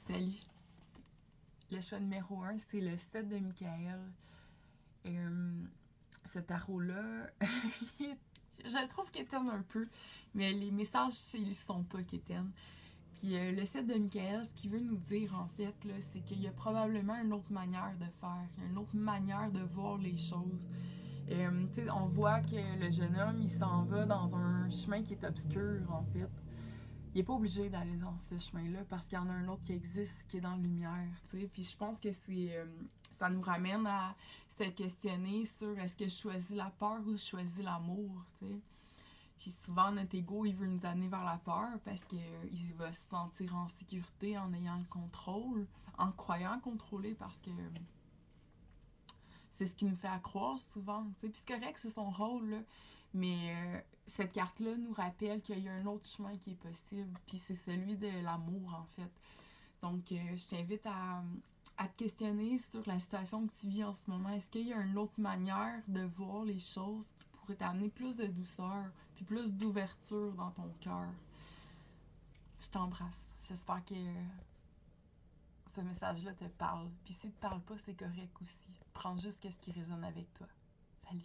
Salut. Le choix numéro 1, c'est le 7 de Michael. Ce tarot-là, je trouve qu'éterne un peu, mais les messages, ils sont pas qu'éterne. Puis le 7 de Michael, ce qu'il veut nous dire, en fait, là, c'est qu'il y a probablement une autre manière de faire, une autre manière de voir les choses. On voit que le jeune homme, il s'en va dans un chemin qui est obscur, en fait. Il est pas obligé d'aller dans ce chemin-là parce qu'il y en a un autre qui existe, qui est dans la lumière, tu sais. Puis je pense que ça nous ramène à se questionner sur est-ce que je choisis la peur ou je choisis l'amour, tu sais. Puis souvent, notre ego, il veut nous amener vers la peur parce qu'il va se sentir en sécurité en ayant le contrôle, en croyant contrôler parce que c'est ce qui nous fait accroire souvent, tu sais. Puis c'est correct, c'est son rôle, là. Mais cette carte-là nous rappelle qu'il y a un autre chemin qui est possible, puis c'est celui de l'amour, en fait. Donc, je t'invite à te questionner sur la situation que tu vis en ce moment. Est-ce qu'il y a une autre manière de voir les choses qui pourrait t'amener plus de douceur, puis plus d'ouverture dans ton cœur? Je t'embrasse. J'espère que ce message-là te parle. Puis s'il te parle pas, c'est correct aussi. Prends juste ce qui résonne avec toi. Salut.